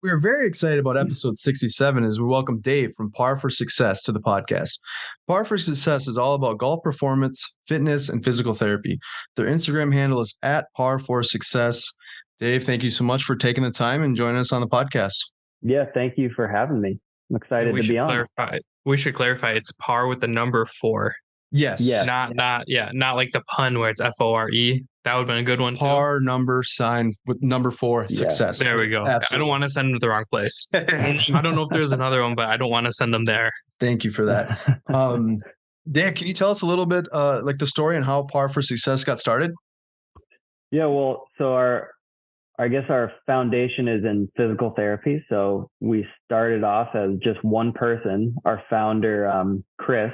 We are very excited about episode 67 as we welcome Dave from Par4Success to the podcast. Par4Success is all about golf performance, fitness, and physical therapy. Their Instagram handle is at Par4Success. Dave, thank you so much for taking the time and joining us on the podcast. Yeah, thank you for having me. I'm excited to be on. We should clarify it's par with the number 4. Yes. Yeah. Not like the pun where it's FORE. That would have been a good one too. Par number sign with number 4 success. There we go. Absolutely. I don't want to send them to the wrong place. I don't know if there's another one, but I don't want to send them there. Thank you for that. Dave, can you tell us a little bit like the story and how Par4Success got started? Yeah, well, so our foundation is in physical therapy. So we started off as just one person. Our founder, Chris,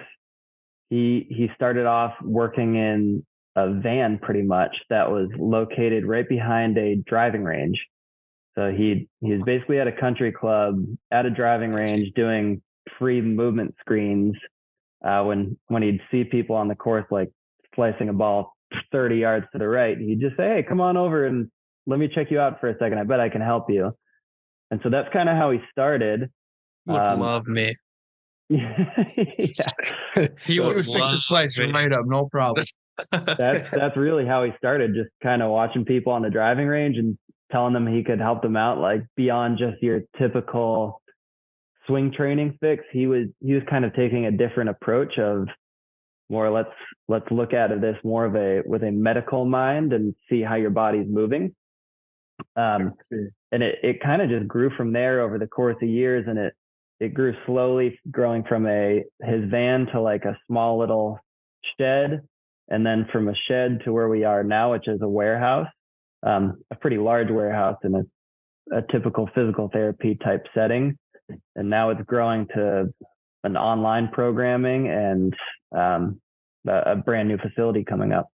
he started off working in a van pretty much that was located right behind a driving range. So he was basically at a country club at a driving range doing free movement screens. When he'd see people on the course, like slicing a ball 30 yards to the right, he'd just say, "Hey, come on over and let me check you out for a second. I bet I can help you." And so that's kind of how he started. Would love me. Yeah. He would fix the slice right up, no problem. That's really how he started, just kind of watching people on the driving range and telling them he could help them out, like beyond just your typical swing training fix. He was kind of taking a different approach of more, let's look at this more of with a medical mind and see how your body's moving. And it kind of just grew from there over the course of years, and it grew slowly, growing from his van to like a small little shed. And then from a shed to where we are now, which is a warehouse, a pretty large warehouse in a typical physical therapy type setting. And now it's growing to an online programming and a brand new facility coming up.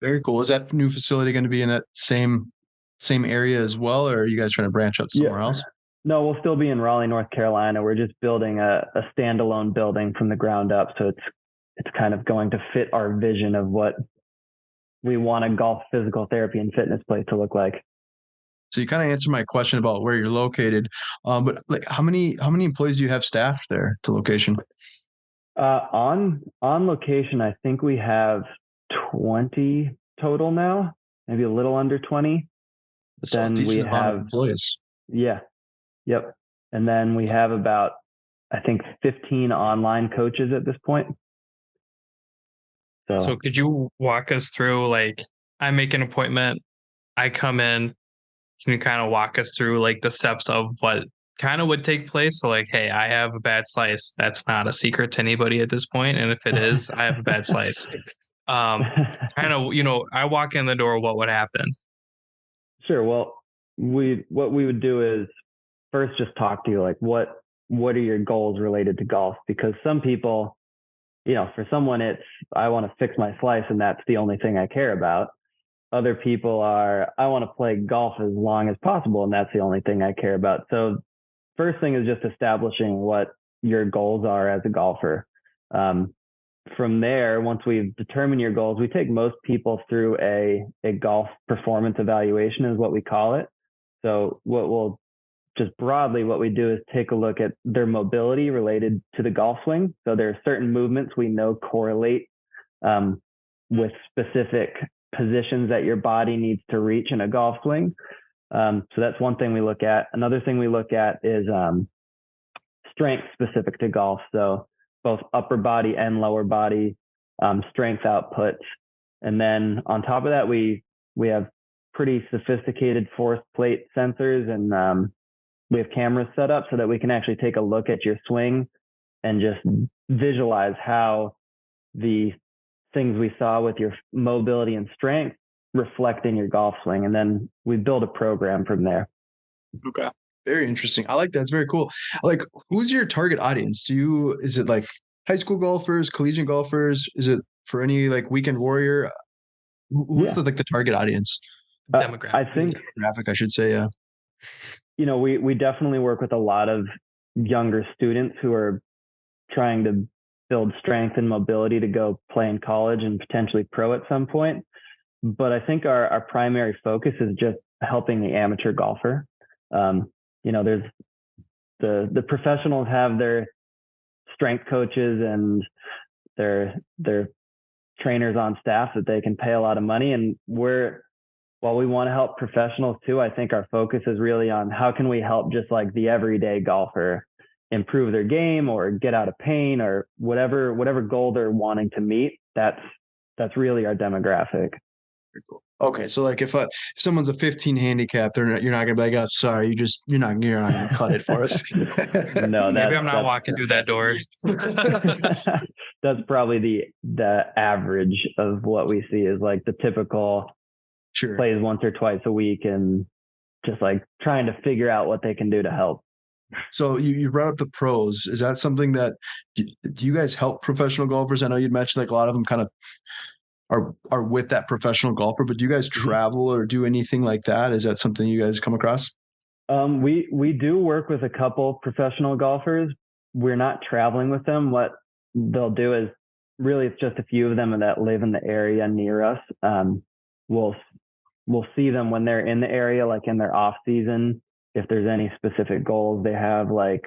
Very cool. Is that new facility going to be in that same area as well, or are you guys trying to branch out somewhere else? No, we'll still be in Raleigh, North Carolina. We're just building a standalone building from the ground up. So it's kind of going to fit our vision of what we want a golf physical therapy and fitness place to look like. So you kind of answered my question about where you're located, but like how many employees do you have staffed there to location? On location, I think we have 20 total now, maybe a little under 20. So then we have employees. Yeah. Yep. And then we have about, I think, 15 online coaches at this point. So could you walk us through, like, I make an appointment, I come in, can you kind of walk us through like the steps of what kind of would take place? So like, hey, I have a bad slice. That's not a secret to anybody at this point. And if it is, I have a bad slice. Kind of, I walk in the door, what would happen? Sure. Well, what we would do is first just talk to you, like what are your goals related to golf? Because some people, for someone it's, I want to fix my slice and that's the only thing I care about. Other people are, I want to play golf as long as possible and that's the only thing I care about. So first thing is just establishing what your goals are as a golfer. From there, once we've determined your goals, we take most people through a golf performance evaluation is what we call it. So what we do is take a look at their mobility related to the golf swing. So there are certain movements we know correlate with specific positions that your body needs to reach in a golf swing. So that's one thing we look at. Another thing we look at is strength specific to golf. So both upper body and lower body strength outputs. And then on top of that, we have pretty sophisticated force plate sensors, and we have cameras set up so that we can actually take a look at your swing and just visualize how the things we saw with your mobility and strength reflect in your golf swing. And then we build a program from there. Okay. Very interesting. I like that. It's very cool. Like, who's your target audience? Is it like high school golfers, collegiate golfers? Is it for any like weekend warrior? What's the target audience? Demographic. I think demographic, I should say. Yeah. We definitely work with a lot of younger students who are trying to build strength and mobility to go play in college and potentially pro at some point. But I think our primary focus is just helping the amateur golfer. there's the professionals have their strength coaches and their trainers on staff that they can pay a lot of money. And while we want to help professionals too, I think our focus is really on how can we help just like the everyday golfer improve their game or get out of pain or whatever goal they're wanting to meet. That's really our demographic. Okay, so like if someone's a 15 handicap, you're not gonna be like, oh, sorry, you're not gonna cut it for us. No, maybe I'm not walking through that door. That's probably the average of what we see is like the typical plays once or twice a week and just like trying to figure out what they can do to help. So you brought up the pros. Is that something that do you guys help professional golfers? I know you'd mentioned like a lot of them kind of are with that professional golfer, but do you guys travel or do anything like that? Is that something you guys come across? We do work with a couple professional golfers. We're not traveling with them. What they'll do is really it's just a few of them that live in the area near us. We'll see them when they're in the area, like in their off season. If there's any specific goals they have, like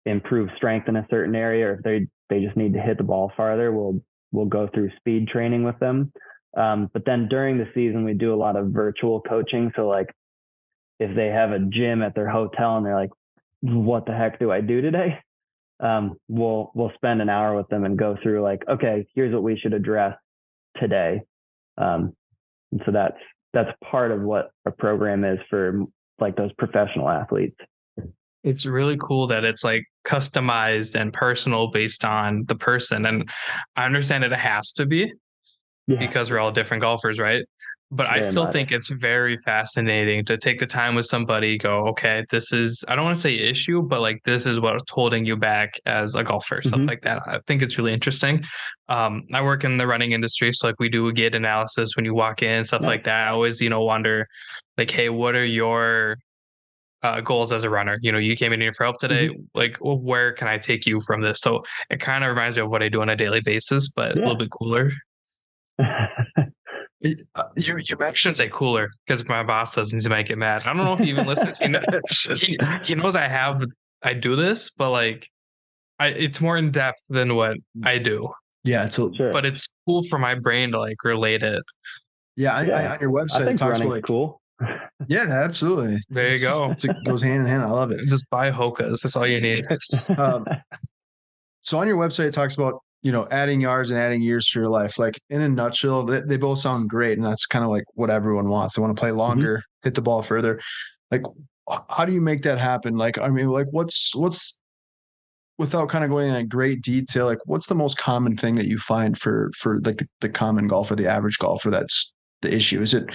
improve strength in a certain area, or if they just need to hit the ball farther, we'll go through speed training with them. But then during the season, we do a lot of virtual coaching. So like if they have a gym at their hotel and they're like, what the heck do I do today? We'll spend an hour with them and go through like, okay, here's what we should address today. And so that's part of what a program is for like those professional athletes. It's really cool that it's like customized and personal based on the person. And I understand it has to be because we're all different golfers, right? But I still think it's very fascinating to take the time with somebody, go, okay, this is, I don't want to say issue, but like, this is what's holding you back as a golfer, stuff like that. I think it's really interesting. I work in the running industry. So like we do a gait analysis when you walk in, stuff like that. I always, wonder like, hey, what are your goals as a runner? You came in here for help today. Like, well, where can I take you from this? So it kind of reminds me of what I do on a daily basis, but a little bit cooler. You mentioned say cooler because my boss doesn't, he might get mad. I don't know if he even listens. He knows I do this, but like it's more in depth than what I do. Yeah, but it's cool for my brain to like relate it. Yeah, on your website it talks about like cool. Yeah, absolutely. There you go. It goes hand in hand. I love it. Just buy Hokas. That's all you need. So on your website it talks about adding yards and adding years to your life. Like in a nutshell, they both sound great, and that's kind of like what everyone wants. They want to play longer, hit the ball further. Like, how do you make that happen? Like, I mean, like what's without kind of going into great detail, like what's the most common thing that you find for like the common golfer, the average golfer? That's the issue. Is it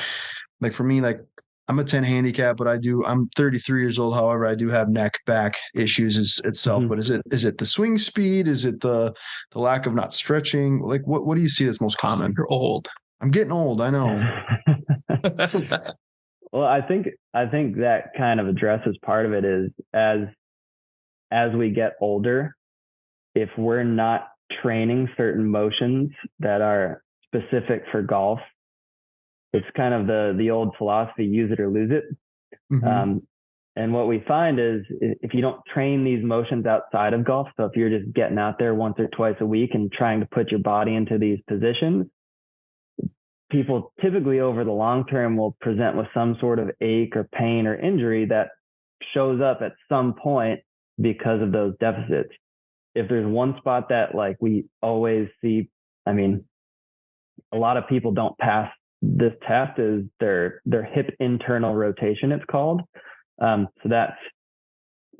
like for me, like I'm a 10 handicap, but I'm 33 years old. However, I do have neck, back issues itself. But is it the swing speed? Is it the lack of not stretching? Like what do you see that's most common? You're old. I'm getting old. I know. Well, I think that kind of addresses part of it is as we get older, if we're not training certain motions that are specific for golf, it's kind of the old philosophy, use it or lose it. And what we find is if you don't train these motions outside of golf, so if you're just getting out there once or twice a week and trying to put your body into these positions, people typically over the long term will present with some sort of ache or pain or injury that shows up at some point because of those deficits. If there's one spot that like we always see, I mean, a lot of people don't pass this test, is their hip internal rotation, it's called. So that's,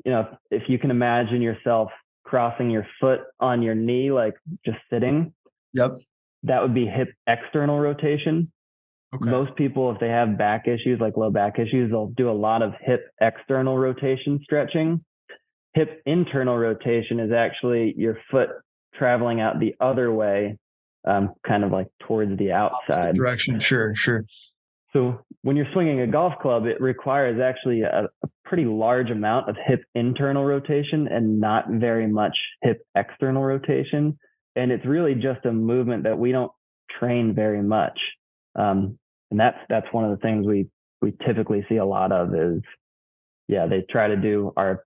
if you can imagine yourself crossing your foot on your knee, like just sitting, that would be hip external rotation. Okay. Most people, if they have back issues, like low back issues, they'll do a lot of hip external rotation stretching. Hip internal rotation is actually your foot traveling out the other way, kind of like towards the outside direction. Sure. So when you're swinging a golf club, it requires actually a pretty large amount of hip internal rotation and not very much hip external rotation. And it's really just a movement that we don't train very much. And that's one of the things we typically see a lot of is yeah, they try to do our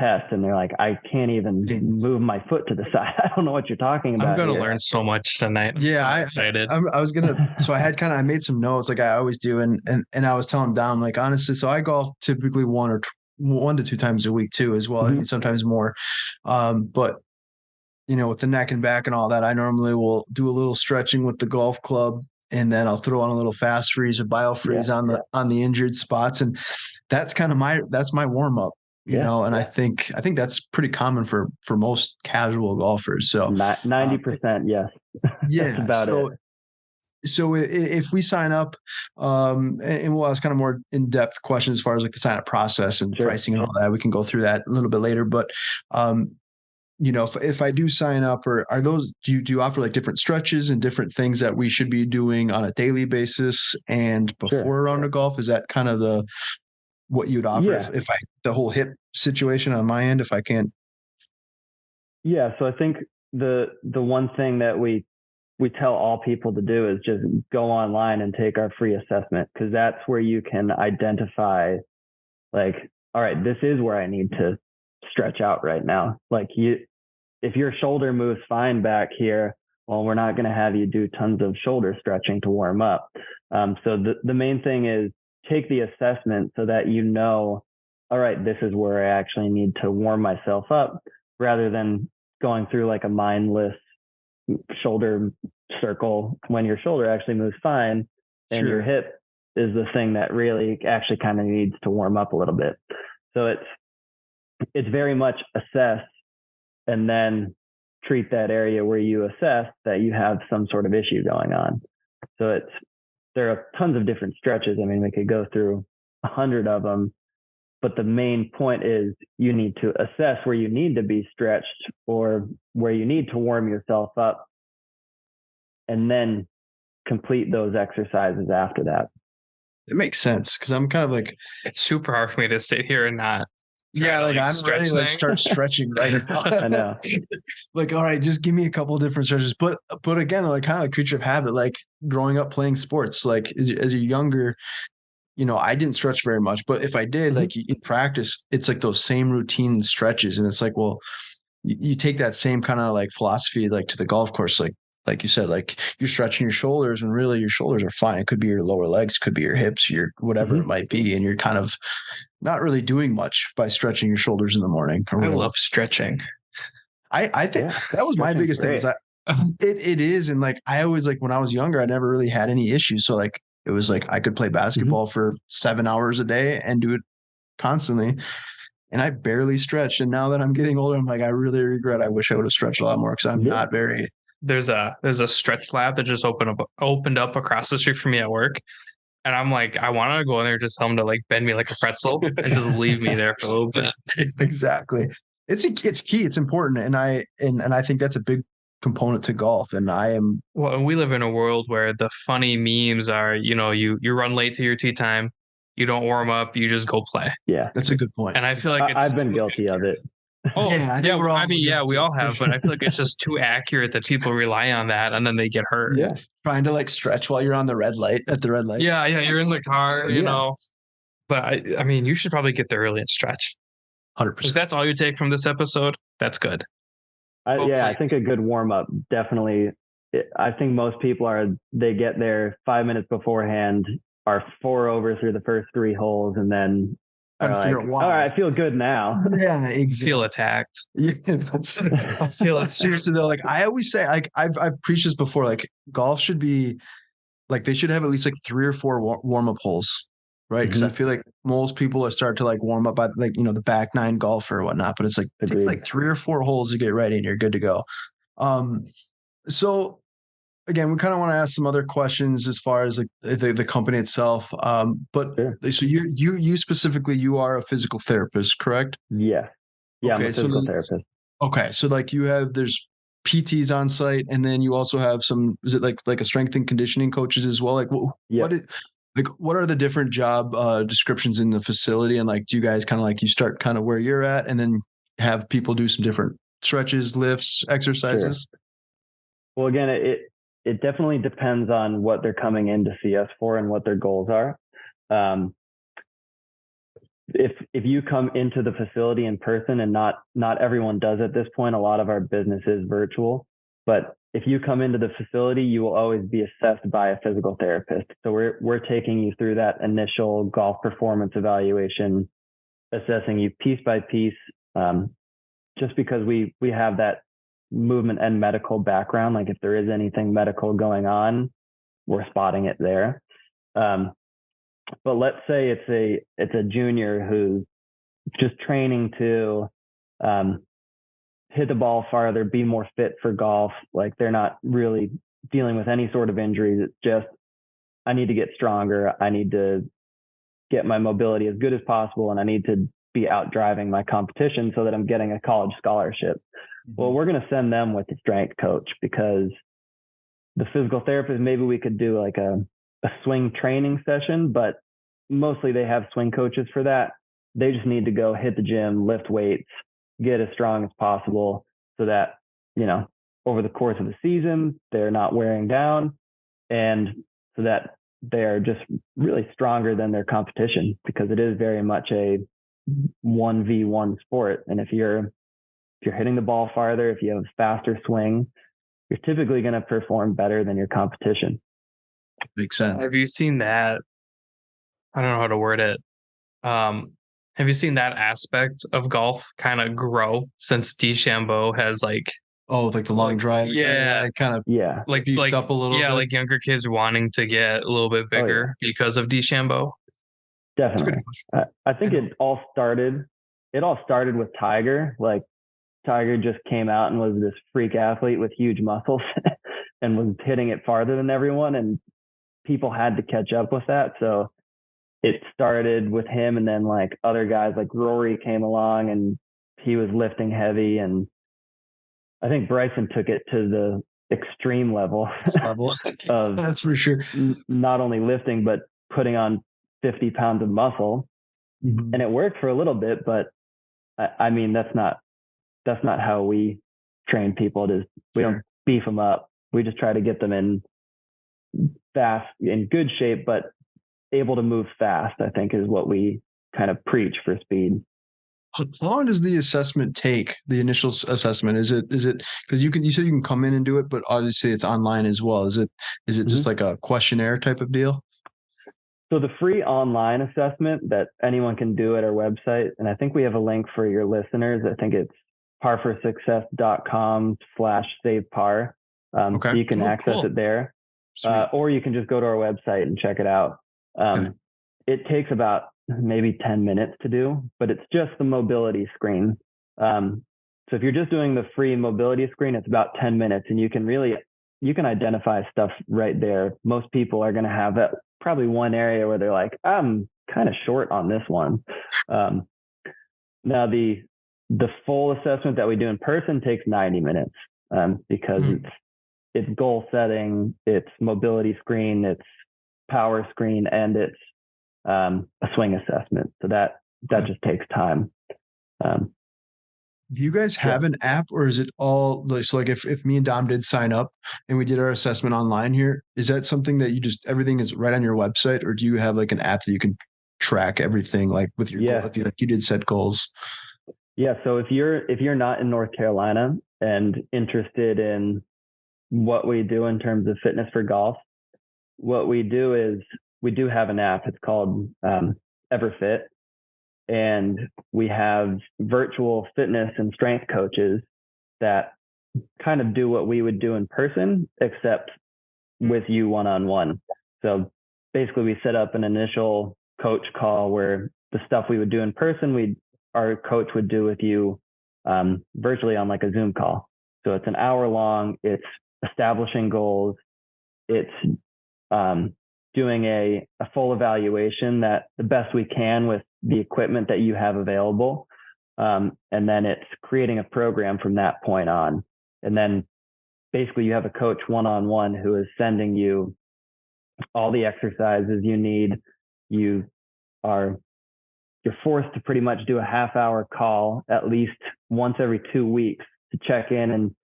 test and they're like, I can't even move my foot to the side. I don't know what you're talking about. I'm gonna learn so much tonight. Yeah, excited. I was gonna. So I made some notes like I always do, and I was telling Dom like honestly. So I golf typically 1 to 2 times a week too, as well. I mean, sometimes more. But with the neck and back and all that, I normally will do a little stretching with the golf club, and then I'll throw on a little fast freeze or bio freeze on the injured spots, and that's kind of my warm up. And I think that's pretty common for most casual golfers. So 90%, yes. Yeah, that's about it. So if we sign up, and we'll ask kind of more in-depth questions as far as like the sign up process and pricing and all that, we can go through that a little bit later. But if I do sign up, or are those do you offer like different stretches and different things that we should be doing on a daily basis and before a round of golf? Is that kind of what you'd offer if I the whole hip situation on my end if I can't? Yeah, so I think the one thing that we tell all people to do is just go online and take our free assessment, because that's where you can identify like, all right, this is where I need to stretch out right now. Like if your shoulder moves fine back here, well, we're not going to have you do tons of shoulder stretching to warm up. So the main thing is take the assessment so that all right, this is where I actually need to warm myself up, rather than going through like a mindless shoulder circle when your shoulder actually moves fine and your hip is the thing that really actually kind of needs to warm up a little bit. So it's very much assess and then treat that area where you assess that you have some sort of issue going on. So there are tons of different stretches. I mean, we could go through 100 of them, but the main point is you need to assess where you need to be stretched or where you need to warm yourself up, and then complete those exercises after that. It makes sense, because I'm kind of like, it's super hard for me to sit here and not. Yeah, like I'm ready to like start stretching right now. I know. Like, all right, just give me a couple of different stretches. But again, like kind of like creature of habit, like growing up playing sports, like as you're younger, I didn't stretch very much. But if I did, like in practice, it's like those same routine stretches. And it's like, well, you take that same kind of like philosophy like to the golf course, like you said, like you're stretching your shoulders and really your shoulders are fine. It could be your lower legs, could be your hips, your whatever it might be. And you're kind of not really doing much by stretching your shoulders in the morning. I love stretching. I think that was my biggest thing. Is that it is. And like, I always like when I was younger, I never really had any issues. So like, it was like, I could play basketball for 7 hours a day and do it constantly. And I barely stretched. And now that I'm getting older, I'm like, I really regret. I wish I would have stretched a lot more, because I'm not very. There's a stretch lab that just opened up across the street from me at work. And I'm like, I want to go in there, just tell them to like bend me like a pretzel and just leave me there for a little bit. Exactly. It's key. It's important. And I think that's a big component to golf. And we live in a world where the funny memes are, you run late to your tee time, you don't warm up, you just go play. Yeah. That's a good point. And I feel like I've been guilty of it. Oh yeah, we all have, but I feel like it's just too accurate that people rely on that and then they get hurt. Yeah, trying to like stretch while you're on the red light at the red light. Yeah, you're in the car, you know. But I mean, you should probably get there early and stretch. 100%. If that's all you take from this episode, that's good. I think a good warm up definitely. I think most people they get there 5 minutes beforehand, are 4 over through the first 3 holes, and then. All right, I feel good now. Yeah, exactly. Feel attacked. Yeah, I feel it. Seriously though, like I always say, like I've preached this before, like golf should be like they should have at least like 3 or 4 warm up holes, right? Because I feel like most people are start to like warm up by like the back 9 golfer or whatnot, but it's like it takes like 3 or 4 holes to get ready and you're good to go. So again, we kind of want to ask some other questions as far as like the company itself. But so you specifically, you are a physical therapist, correct? Yeah. Yeah. Okay, I'm a physical therapist. Okay. So like there's PTs on site, and then you also have is it like a strength and conditioning coaches as well? Like what are the different job descriptions in the facility? And like, do you guys kind of like, you start kind of where you're at and then have people do some different stretches, lifts, exercises? Sure. Well, again, it definitely depends on what they're coming in to see us for and what their goals are. if you come into the facility in person, and not everyone does at this point, a lot of our business is virtual, but if you come into the facility, you will always be assessed by a physical therapist. So we're taking you through that initial golf performance evaluation, assessing you piece by piece, just because we have that movement and medical background. Like if there is anything medical going on, we're spotting it there. But let's say it's a junior who's just training to hit the ball farther, be more fit for golf. Like they're not really dealing with any sort of injuries. It's just, I need to get stronger. I need to get my mobility as good as possible, and I need to be out driving my competition so that I'm getting a college scholarship. Well, we're going to send them with the strength coach, because the physical therapist, maybe we could do like a swing training session, but mostly they have swing coaches for that. They just need to go hit the gym, lift weights, get as strong as possible so that, over the course of the season, they're not wearing down, and so that they're just really stronger than their competition, because it is very much a 1v1 sport. And if you're hitting the ball farther, if you have a faster swing, you're typically going to perform better than your competition. Makes sense. Have you seen that? I don't know how to word it. Have you seen that aspect of golf kind of grow since DeChambeau has like the long drive? Yeah. Kind of beefed up a little bit. Like younger kids wanting to get a little bit bigger because of DeChambeau. Definitely. I think it all started with Tiger. Like Tiger just came out and was this freak athlete with huge muscles and was hitting it farther than everyone, and people had to catch up with that. So it started with him, and then like other guys like Rory came along and he was lifting heavy, and I think Bryson took it to the extreme level of that's for sure. Not only lifting, but putting on 50 pounds of muscle. Mm-hmm. And it worked for a little bit, but I mean, that's not how we train people. We don't beef them up. We just try to get them in good shape, but able to move fast, I think, is what we kind of preach for speed. How long does the assessment take? The initial assessment, is it because you said you can come in and do it, but obviously it's online as well. Is it just like a questionnaire type of deal? So the free online assessment that anyone can do at our website, and I think we have a link for your listeners. I think it's par4success.com/savepar. So you can access it there, or you can just go to our website and check it out. It takes about maybe 10 minutes to do, but it's just the mobility screen. So if you're just doing the free mobility screen, it's about 10 minutes, and you can identify stuff right there. Most people are going to have that probably one area where they're like, I'm kind of short on this one. Now the full assessment that we do in person takes 90 minutes, because it's goal setting, it's mobility screen, it's power screen, and it's a swing assessment. So that just takes time. Do you guys have an app, or is it all like if me and Dom did sign up and we did our assessment online here, is that something that everything is right on your website, or do you have like an app that you can track everything like with your goal, if you did set goals? Yeah. So if you're not in North Carolina and interested in what we do in terms of fitness for golf, what we do is we do have an app. It's called EverFit. And we have virtual fitness and strength coaches that kind of do what we would do in person, except with you one-on-one. So basically we set up an initial coach call where the stuff we would do in person, our coach would do with you virtually on like a Zoom call. So it's an hour long. It's establishing goals. It's doing a full evaluation that the best we can with the equipment that you have available. And then it's creating a program from that point on. And then basically you have a coach one-on-one who is sending you all the exercises you need. You're forced to pretty much do a half-hour call at least once every 2 weeks to check in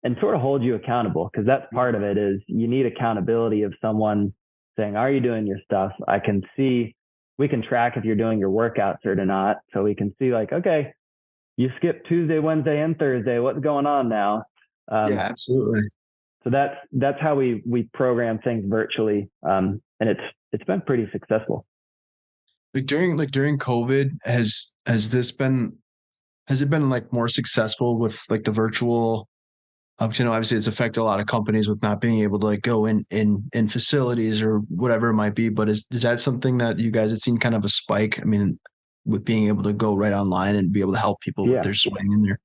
and sort of hold you accountable, because that's part of it. Is you need accountability of someone saying, are you doing your stuff? I can see we can track if you're doing your workouts or not. So we can see like, okay, you skipped Tuesday, Wednesday, and Thursday. What's going on now? Yeah, absolutely. So that's how we program things virtually, and it's been pretty successful. Like during COVID, has it been like more successful with like the virtual? Obviously it's affected a lot of companies with not being able to like go in facilities or whatever it might be. But is that something that you guys have seen kind of a spike? I mean, with being able to go right online and be able to help people with their swing in there.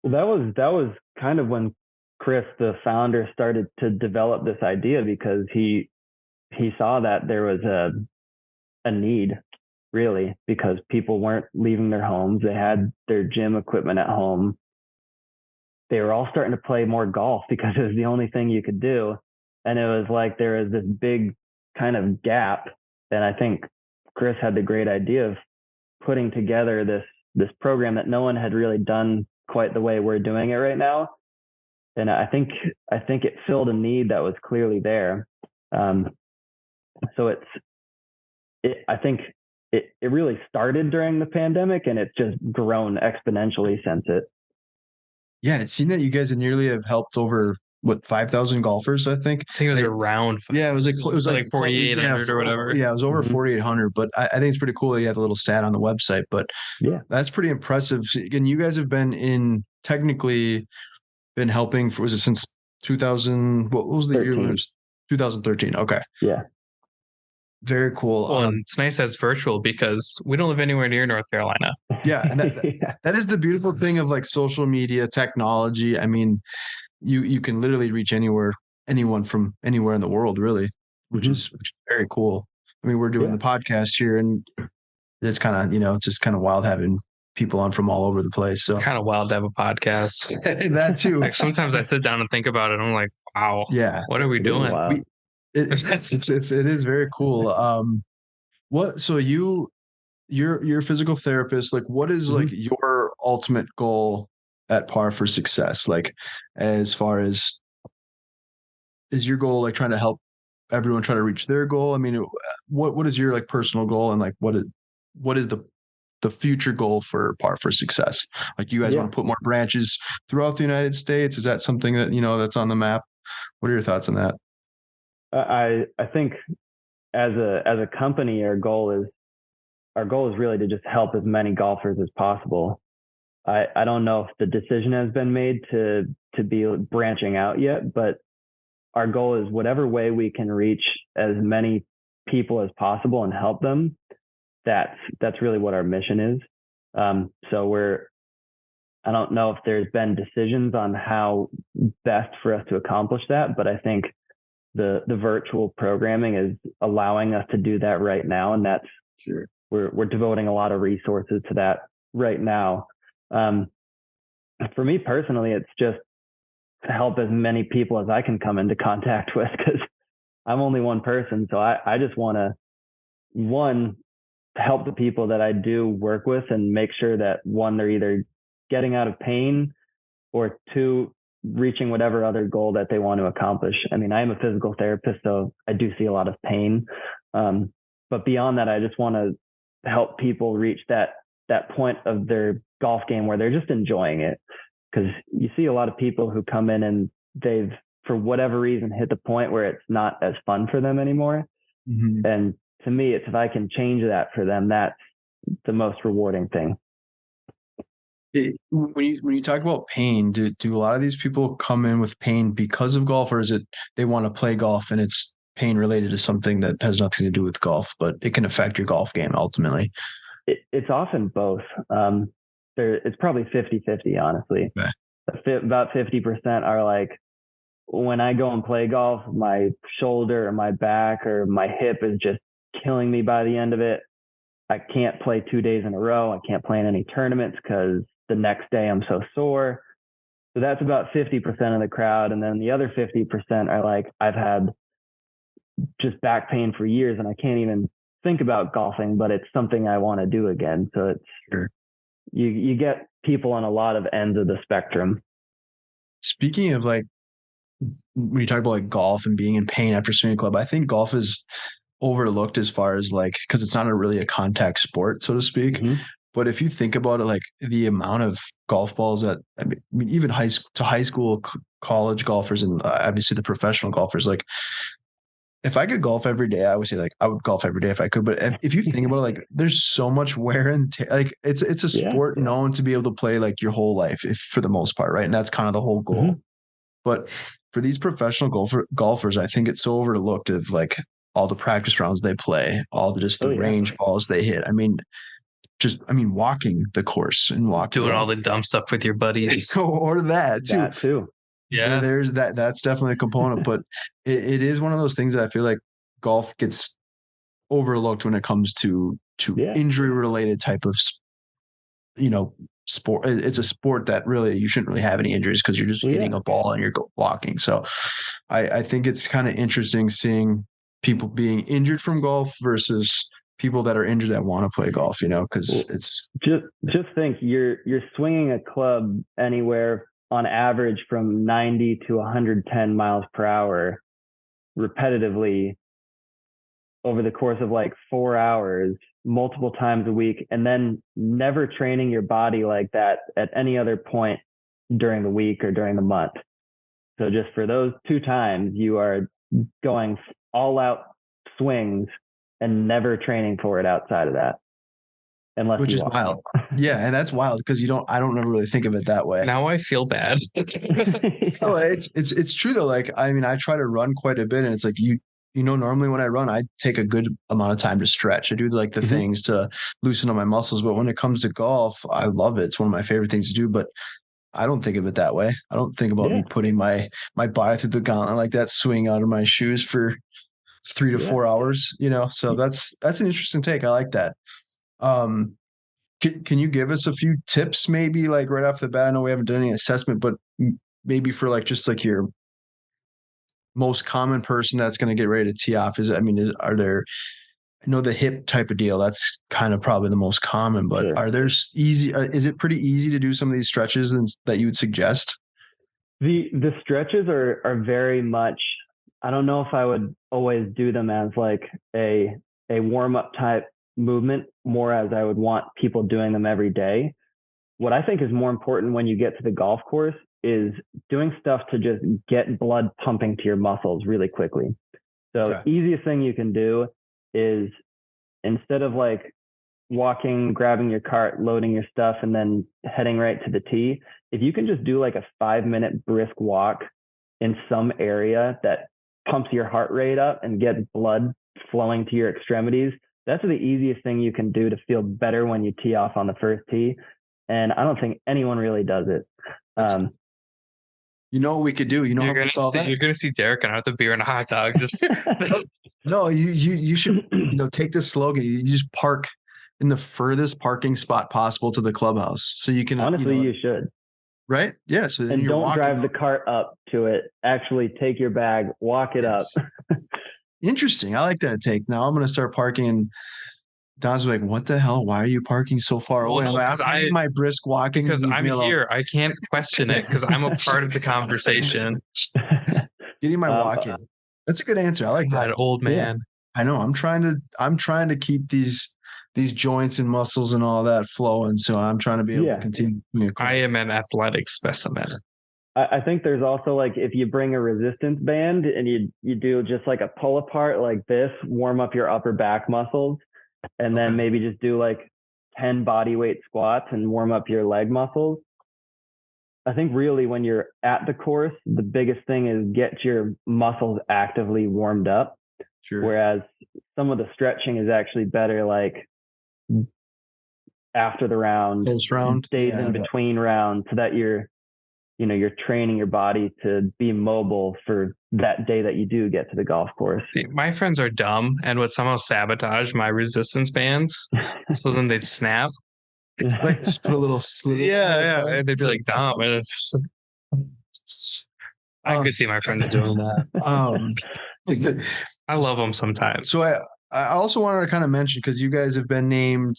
Well, that was kind of when Chris, the founder, started to develop this idea, because he saw that there was a need, really, because people weren't leaving their homes. They had their gym equipment at home. They were all starting to play more golf because it was the only thing you could do. And it was like there was this big kind of gap. And I think Chris had the great idea of putting together this program that no one had really done quite the way we're doing it right now. And I think it filled a need that was clearly there. So I think it really started during the pandemic, and it's just grown exponentially since it. Yeah, it seemed that you guys nearly have helped over 5,000 golfers. I think it was around. Yeah, it was like 4,800 or whatever. Yeah, it was over 4,800. But I think it's pretty cool that you have a little stat on the website. But yeah, that's pretty impressive. And you guys have been helping for, was it since 2000? What was the 13. year? It was 2013. Okay. Yeah. Very cool. Well, and it's nice that it's virtual because we don't live anywhere near North Carolina. Yeah, and that is the beautiful thing of like social media technology. I mean, you can literally reach anyone from anywhere in the world, really, which is very cool. I mean, we're doing the podcast here, and it's kind of, it's just kind of wild having people on from all over the place. So kind of wild to have a podcast. That too. Like sometimes I sit down and think about it. And I'm like, wow, yeah, what are we doing? It is very cool. So you're a physical therapist. Like, what is like your ultimate goal at Par4Success? Like, as far as, is your goal like trying to help everyone try to reach their goal? I mean, what is your like personal goal, and like what is the future goal for Par4Success? Like, you guys want to put more branches throughout the United States? Is that something that that's on the map? What are your thoughts on that? I think as a company, our goal is really to just help as many golfers as possible. I don't know if the decision has been made to be branching out yet, but our goal is whatever way we can reach as many people as possible and help them. That's really what our mission is. So I don't know if there's been decisions on how best for us to accomplish that, but I think the virtual programming is allowing us to do that right now. And that's, we're devoting a lot of resources to that right now. For me personally, it's just to help as many people as I can come into contact with, because I'm only one person. So I just want to, one, help the people that I do work with and make sure that, one, they're either getting out of pain, or two, reaching whatever other goal that they want to accomplish. I mean, I am a physical therapist, so I do see a lot of pain. But beyond that, I just want to help people reach that point of their golf game where they're just enjoying it. Because you see a lot of people who come in and they've, for whatever reason, hit the point where it's not as fun for them anymore. And to me, it's, if I can change that for them, that's the most rewarding thing. When you talk about pain, do a lot of these people come in with pain because of golf, or is it they want to play golf and it's pain related to something that has nothing to do with golf, but it can affect your golf game ultimately? It's often both. It's probably 50-50, honestly. Okay. About 50% are like, when I go and play golf, my shoulder or my back or my hip is just killing me by the end of it. I can't play 2 days in a row. I can't play in any tournaments because the next day I'm so sore. So that's about 50% of the crowd. And then the other 50% are like, I've had just back pain for years and I can't even think about golfing, but it's something I want to do again. So it's, you get people on a lot of ends of the spectrum. Speaking of like, when you talk about like golf and being in pain after swinging a club, I think golf is overlooked as far as like, because it's not really a contact sport, so to speak. Mm-hmm. But if you think about it, like the amount of golf balls that, I mean even high school, college golfers, and obviously the professional golfers, like if I could golf every day, I would say like I would golf every day if I could. But if you think about it, like there's so much wear and tear. Like it's a sport known to be able to play like your whole life, if for the most part, right? And that's kind of the whole goal. Mm-hmm. But for these professional golfers, I think it's so overlooked of like all the practice rounds they play, all the range balls they hit. I mean, walking the course and doing all the dumb stuff with your buddies, or that too. That too. Yeah, there's that. That's definitely a component, but it is one of those things that I feel like golf gets overlooked when it comes to injury related type of, sport. It's a sport that really you shouldn't really have any injuries because you're just hitting a ball and you're walking. So I think it's kind of interesting seeing people being injured from golf versus people that are injured that want to play golf, because it's just think you're swinging a club anywhere on average from 90 to 110 miles per hour repetitively over the course of like 4 hours, multiple times a week, and then never training your body like that at any other point during the week or during the month. So just for those 2 times, you are going all out swings and never training for it outside of that. Which is wild. Yeah, and that's wild because I don't ever really think of it that way. Now I feel bad. Oh, it's true though. Like, I mean, I try to run quite a bit, and it's like normally when I run, I take a good amount of time to stretch. I do like the things to loosen up my muscles, but when it comes to golf, I love it. It's one of my favorite things to do, but I don't think of it that way. I don't think about me putting my body through the gauntlet like that, swing out of my shoes for 3 to 4 hours, so that's an interesting take. I like that. Can you give us a few tips maybe like right off the bat? I know we haven't done any assessment, but maybe for like just like your most common person that's going to get ready to tee off are there, I know the hip type of deal, that's kind of probably the most common, but are there is it pretty easy to do some of these stretches that you would suggest? The stretches are very much, I don't know if I would always do them as like a warm-up type movement, more as I would want people doing them every day. What I think is more important when you get to the golf course is doing stuff to just get blood pumping to your muscles really quickly. So easiest thing you can do is, instead of like walking, grabbing your cart, loading your stuff, and then heading right to the tee, if you can just do like a 5-minute brisk walk in some area that pumps your heart rate up and gets blood flowing to your extremities, that's the easiest thing you can do to feel better when you tee off on the first tee. And I don't think anyone really does it. You know what we could do? You know you're gonna see Derek and I with a beer and a hot dog. Just no, you should take this slogan. You just park in the furthest parking spot possible to the clubhouse, so you can honestly you should. Right? Yeah. So then and don't drive the cart up to it. Actually, take your bag, walk it up. Interesting. I like that take. Now I'm going to start parking, and Don's like, "What the hell? Why are you parking so far away?" No, I need my brisk walking because I'm here. I can't question it because I'm a part of the conversation. Getting my walk in. That's a good answer. I like that. Old man. I know. I'm trying to keep these joints and muscles and all that flowing. So I'm trying to be able to continue. I am an athletic specimen. I think there's also like, if you bring a resistance band and you do just like a pull apart like this, warm up your upper back muscles, and then maybe just do like 10 body weight squats and warm up your leg muscles. I think really when you're at the course, the biggest thing is get your muscles actively warmed up. Sure. Whereas some of the stretching is actually better like after the round, days in between rounds, so that you're training your body to be mobile for that day that you do get to the golf course. See, my friends are dumb and would somehow sabotage my resistance bands, so then they'd snap. Like just put a little slit. Yeah, and they'd be like dumb. And I could see my friends doing that. I love them sometimes. So I also wanted to kind of mention, because you guys have been named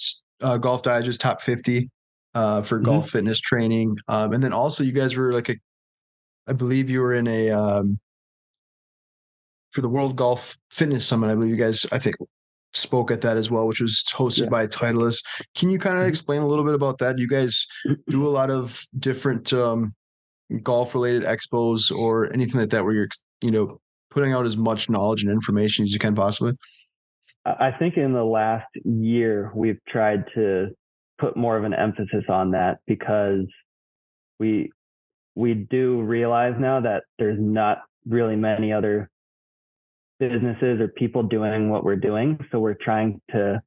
Golf Digest Top 50 for golf fitness training, and then also you guys were like I believe you were in a for the World Golf Fitness Summit. I believe you guys, I think, spoke at that as well, which was hosted by Titleist. Can you kind of explain a little bit about that? You guys do a lot of different golf related expos or anything like that where you're putting out as much knowledge and information as you can possibly? I think in the last year, we've tried to put more of an emphasis on that because we do realize now that there's not really many other businesses or people doing what we're doing. So we're trying to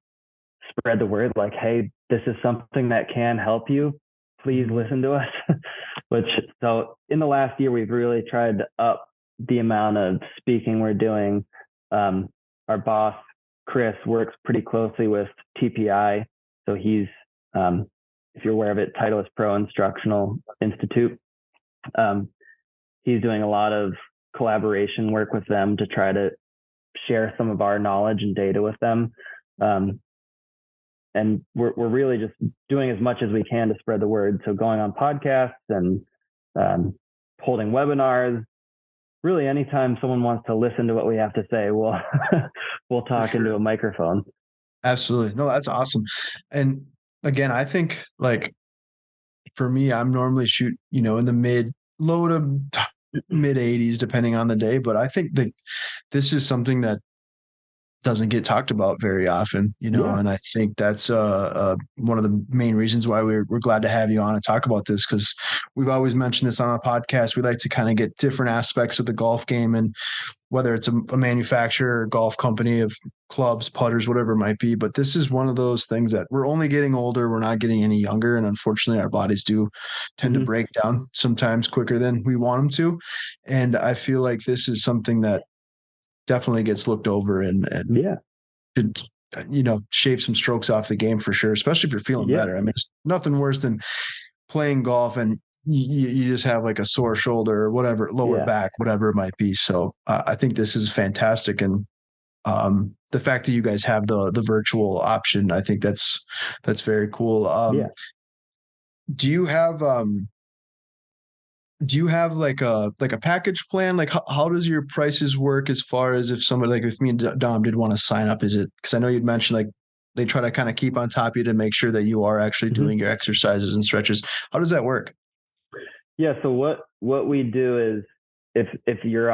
spread the word like, hey, this is something that can help you. Please listen to us. So in the last year, we've really tried to up the amount of speaking we're doing. Our boss, Chris, works pretty closely with TPI. So he's, if you're aware of it, Titleist Pro Instructional Institute. He's doing a lot of collaboration work with them to try to share some of our knowledge and data with them. And we're really just doing as much as we can to spread the word. So going on podcasts and holding webinars. Really, anytime someone wants to listen to what we have to say, we'll talk into a microphone. Absolutely. No, that's awesome. And again, I think like for me, I'm normally in the low to mid 80s, depending on the day. But I think that this is something that doesn't get talked about very often, and I think that's one of the main reasons why we're glad to have you on and talk about this, because we've always mentioned this on our podcast. We like to kind of get different aspects of the golf game, and whether it's a manufacturer or golf company of clubs, putters, whatever it might be. But this is one of those things that we're only getting older. We're not getting any younger. And unfortunately, our bodies do tend to break down sometimes quicker than we want them to. And I feel like this is something that definitely gets looked over and could, shave some strokes off the game for sure, especially if you're feeling better. I mean, it's nothing worse than playing golf and you just have like a sore shoulder or whatever, lower back, whatever it might be. So I think this is fantastic. And the fact that you guys have the virtual option, I think that's very cool. Do you have like a package plan? Like how does your prices work as far as if somebody, like if me and Dom did want to sign up, is it, because I know you'd mentioned like they try to kind of keep on top of you to make sure that you are actually doing your exercises and stretches. How does that work? Yeah. So what we do is if you're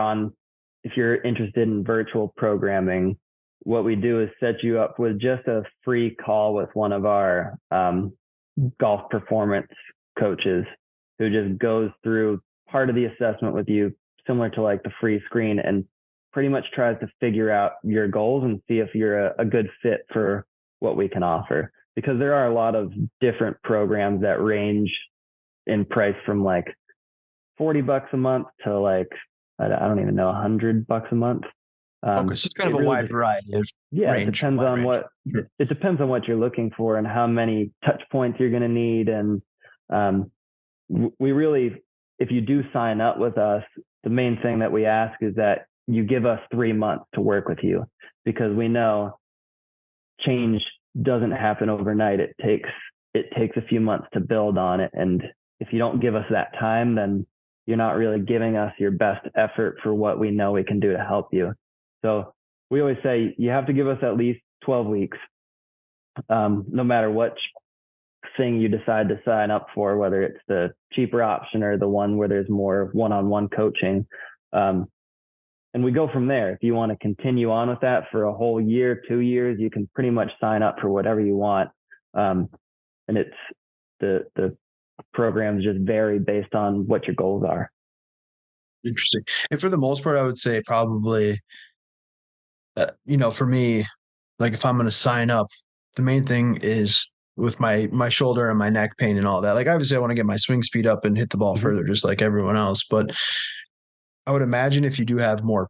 interested in virtual programming, what we do is set you up with just a free call with one of our golf performance coaches, who just goes through part of the assessment with you, similar to like the free screen, and pretty much tries to figure out your goals and see if you're a good fit for what we can offer. Because there are a lot of different programs that range in price from like $40 a month to like, I don't even know, $100 a month. Okay, so it's kind of a wide variety of range. It depends on what you're looking for and how many touch points you're going to need. And we really, if you do sign up with us, the main thing that we ask is that you give us 3 months to work with you, because we know change doesn't happen overnight. It takes a few months to build on it. And if you don't give us that time, then you're not really giving us your best effort for what we know we can do to help you. So we always say you have to give us at least 12 weeks, no matter what thing you decide to sign up for, whether it's the cheaper option or the one where there's more one-on-one coaching. And we go from there. If you want to continue on with that for a whole year, 2 years, you can pretty much sign up for whatever you want. And it's the programs just vary based on what your goals are. Interesting. And for the most part, I would say probably, for me, like if I'm going to sign up, the main thing is with my shoulder and my neck pain and all that. Like obviously I want to get my swing speed up and hit the ball further, just like everyone else. But I would imagine if you do have more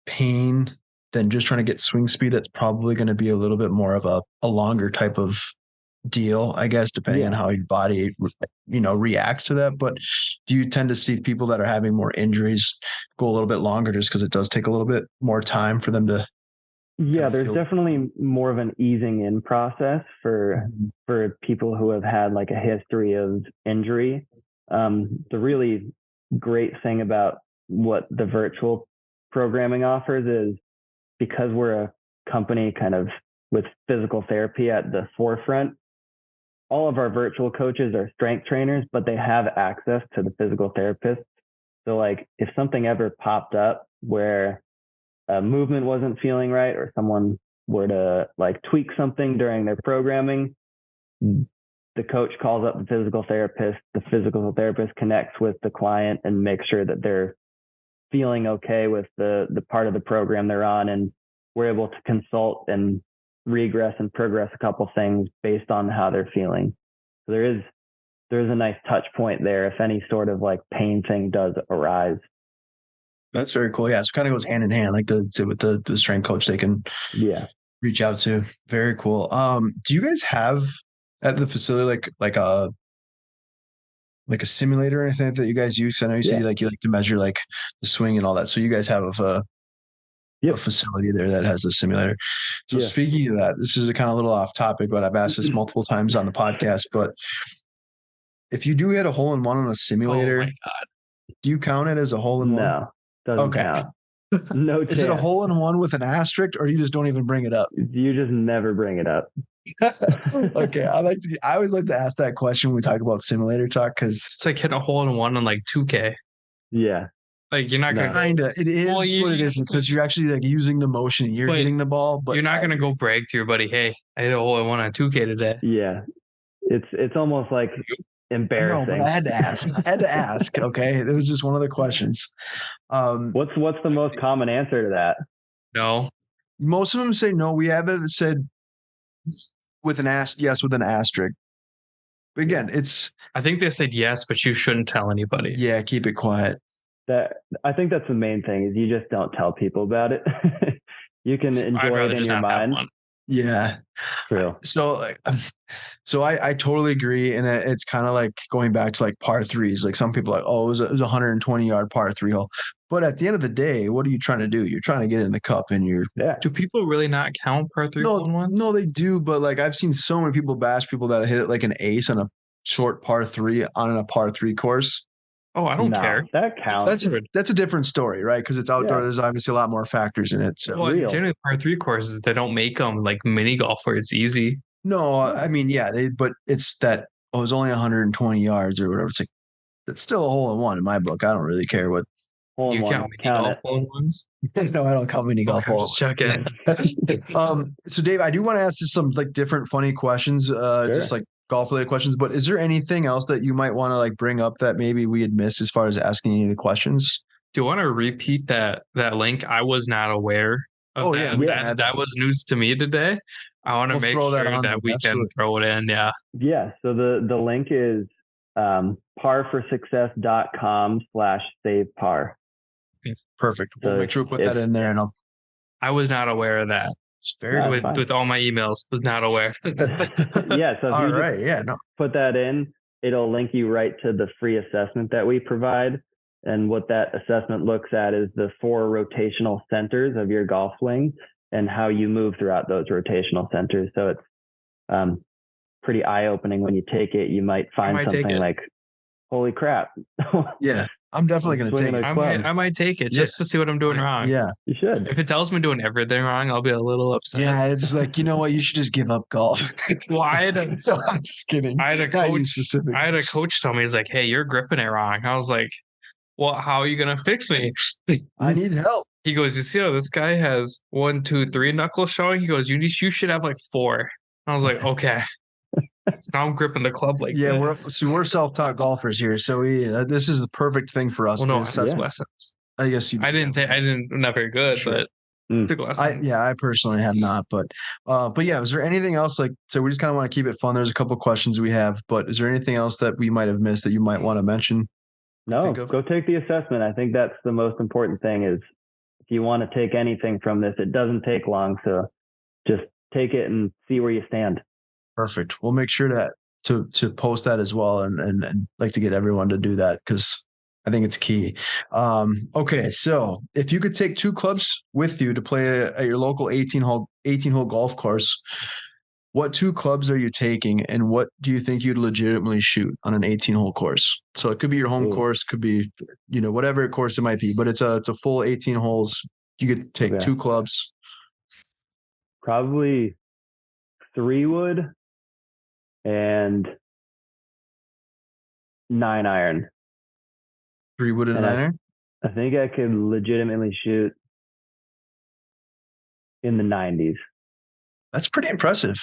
pain than just trying to get swing speed, that's probably going to be a little bit more of a longer type of deal, I guess, depending on how your body, reacts to that. But do you tend to see people that are having more injuries go a little bit longer just because it does take a little bit more time for them to? Yeah, there's definitely more of an easing in process for people who have had like a history of injury. The really great thing about what the virtual programming offers is because we're a company kind of with physical therapy at the forefront. All of our virtual coaches are strength trainers, but they have access to the physical therapists. So like if something ever popped up where a movement wasn't feeling right or someone were to like tweak something during their programming, the coach calls up the physical therapist connects with the client and makes sure that they're feeling okay with the part of the program they're on, and we're able to consult and regress and progress a couple things based on how they're feeling. So there's a nice touch point there if any sort of like pain thing does arise. That's very cool. Yeah, so it kind of goes hand in hand, like with the strength coach they can reach out to. Very cool. Do you guys have at the facility like a simulator or anything that you guys use? I know you said you like to measure like the swing and all that. So you guys have a facility there that has the simulator. So speaking of that, this is a kind of little off topic, but I've asked this multiple times on the podcast. But if you do hit a hole in one on a simulator, do you count it as a hole in one? No, doesn't count. No chance. Is it a hole in one with an asterisk, or you just don't even bring it up? You just never bring it up. Okay, I always like to ask that question when we talk about simulator talk, because it's like hitting a hole in one on like 2K. Yeah, like you're not gonna kinda. It is, but it isn't, because you're actually like using the motion and you're hitting the ball. But you're not gonna go brag to your buddy, "Hey, I hit a hole in one on 2K today." Yeah, it's almost like embarrassing. No, but I had to ask. Okay, it was just one of the questions. What's the most common answer to that? No. Most of them say no. We have it said with an yes with an asterisk. But again, I think they said yes, but you shouldn't tell anybody. Yeah, keep it quiet. I think that's the main thing, is you just don't tell people about it. You can enjoy it in your mind. Yeah. True. So I totally agree. And it's kind of like going back to like par threes. Like some people are like, oh, it was a 120-yard par three hole. But at the end of the day, what are you trying to do? You're trying to get in the cup, and Do people really not count par three hole in one? No, they do. But like I've seen so many people bash people that hit it like an ace on a short par three on a par three course. Oh, I don't care. That counts. That's a different story, right? Because it's outdoor. Yeah. There's obviously a lot more factors in it. So generally par three courses, they don't make them like mini golf where it's easy. No, I mean, but it's that it was only 120 yards or whatever. It's like it's still a hole in one in my book. I don't really care what. Hole in one. Count mini golf hole in ones? No, I don't count mini golf holes. Just checking. So Dave, I do want to ask just some like different funny questions, just like golf-related questions, but is there anything else that you might want to like bring up that maybe we had missed as far as asking any of the questions? Do you want to repeat that link? I was not aware of that. Yeah. That was news to me today. I want to make sure that we can throw it in. Yeah. Yeah. So the link is par4success.com/savepar. Perfect. We'll make sure we put that in there, and I was not aware of that. With all my emails, was not aware. Yeah, so if you put that in, it'll link you right to the free assessment that we provide. And what that assessment looks at is the 4 rotational centers of your golf swing and how you move throughout those rotational centers. So it's pretty eye-opening when you take it. You might find something like, holy crap. Yeah. I'm definitely going to take it. I might take it just to see what I'm doing wrong. Yeah. You should. If it tells me I'm doing everything wrong, I'll be a little upset. Yeah, it's like, you know what? You should just give up golf. Well, I'm just kidding. I had a coach tell me, he's like, hey, you're gripping it wrong. I was like, well, how are you going to fix me? I need help. He goes, you see how this guy has 1, 2, 3 knuckles showing? He goes, you should have like 4. I was like, okay. So now I'm gripping the club like this. We're self-taught golfers here, so this is the perfect thing for us. Well, no, that's lessons. I guess I didn't. Not very good, but took lessons. I personally have not, but yeah. Is there anything else so we just kind of want to keep it fun? There's a couple of questions we have, but is there anything else that we might have missed that you might want to mention? No, go take the assessment. I think that's the most important thing. Is if you want to take anything from this, it doesn't take long, so just take it and see where you stand. Perfect. We'll make sure to post that as well, and like to get everyone to do that because I think it's key. Okay, so if you could take 2 clubs with you to play at your local 18-hole golf course, what 2 clubs are you taking, and what do you think you'd legitimately shoot on an 18-hole course? So it could be your home course, could be, whatever course it might be, but it's a full 18 holes. You could take 2 clubs. Probably 3-wood and 9-iron. 3-wood and 9-iron? I think I could legitimately shoot in the 90s. That's pretty impressive.